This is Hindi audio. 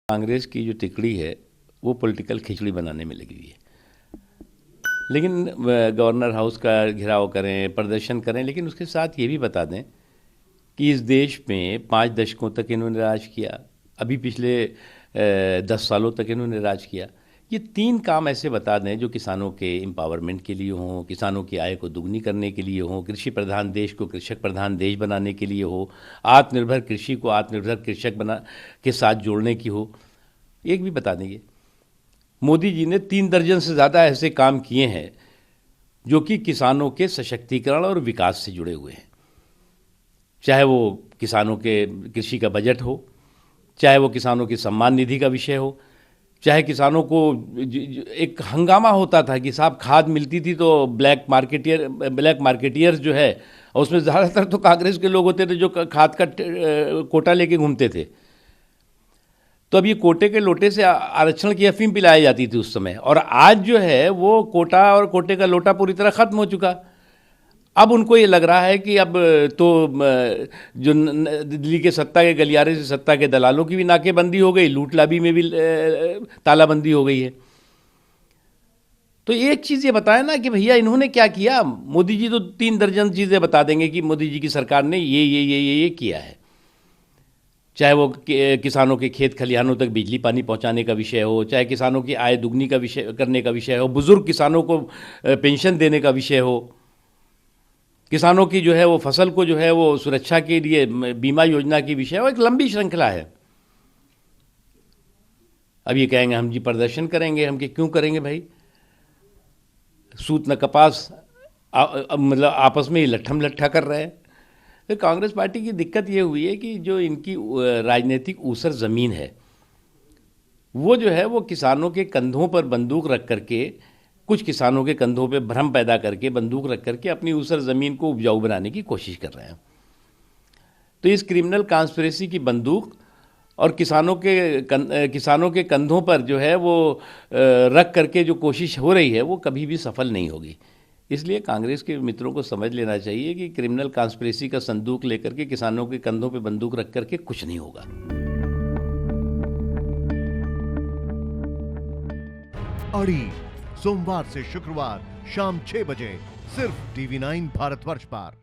कांग्रेस की जो तिकड़ी है वो पॉलिटिकल खिचड़ी बनाने में लगी हुई है। लेकिन गवर्नर हाउस का घेराव करें, प्रदर्शन करें, लेकिन उसके साथ ये भी बता दें कि इस देश में 5 दशकों तक इन्होंने राज किया, अभी पिछले 10 सालों तक इन्होंने राज किया। ये 3 काम ऐसे बता दें जो किसानों के एम्पावरमेंट के लिए हों, किसानों की आय को दुगनी करने के लिए हों, कृषि प्रधान देश को कृषक प्रधान देश बनाने के लिए हो, आत्मनिर्भर कृषि को आत्मनिर्भर कृषक बना के साथ जोड़ने की हो। एक भी बता देंगे। मोदी जी ने 3 दर्जन से ज़्यादा ऐसे काम किए हैं जो कि किसानों के सशक्तिकरण और विकास से जुड़े हुए हैं। चाहे वो किसानों के कृषि का बजट हो, चाहे वो किसानों की सम्मान निधि का विषय हो, चाहे किसानों को एक हंगामा होता था कि साहब खाद मिलती थी तो ब्लैक मार्केटियर्स जो है, और उसमें ज़्यादातर तो कांग्रेस के लोग होते थे जो खाद का कोटा लेके घूमते थे। तो अब ये कोटे के लोटे से आरक्षण की अफीम पिलाई जाती थी उस समय, और आज जो है वो कोटा और कोटे का लोटा पूरी तरह खत्म हो चुका। अब उनको ये लग रहा है कि अब तो जो दिल्ली के सत्ता के गलियारे से सत्ता के दलालों की भी नाकेबंदी हो गई, लूट लाबी में भी तालाबंदी हो गई है। तो एक चीज़ ये बताया ना कि भैया इन्होंने क्या किया। मोदी जी तो 3 दर्जन चीज़ें बता देंगे कि मोदी जी की सरकार ने ये किया है। चाहे वो किसानों के खेत खलिहानों तक बिजली पानी पहुंचाने का विषय हो, चाहे किसानों की आय दुगनी का विषय करने का विषय हो, बुजुर्ग किसानों को पेंशन देने का विषय हो, किसानों की जो है वो फसल को जो है वो सुरक्षा के लिए बीमा योजना की विषय हो। एक लंबी श्रृंखला है। अब ये कहेंगे हम जी प्रदर्शन करेंगे, हम क्यों करेंगे भाई? सूत न कपास मतलब आपस में ही लट्ठम लट्ठा कर रहे हैं। तो कांग्रेस पार्टी की दिक्कत ये हुई है कि जो इनकी राजनीतिक ऊसर ज़मीन है वो जो है वो किसानों के कंधों पर बंदूक रख करके, कुछ किसानों के कंधों पे भ्रम पैदा करके बंदूक रख करके अपनी ऊसर ज़मीन को उपजाऊ बनाने की कोशिश कर रहे हैं। तो इस क्रिमिनल कॉन्स्पिरेसी की बंदूक और किसानों के कंधों पर जो है वो रख करके जो कोशिश हो रही है वो कभी भी सफल नहीं होगी। इसलिए कांग्रेस के मित्रों को समझ लेना चाहिए कि क्रिमिनल कॉन्स्पिरेसी का संदूक लेकर के किसानों के कंधों पे बंदूक रख करके कुछ नहीं होगा। अड़ी सोमवार से शुक्रवार शाम 6 बजे सिर्फ TV9 भारतवर्ष पर।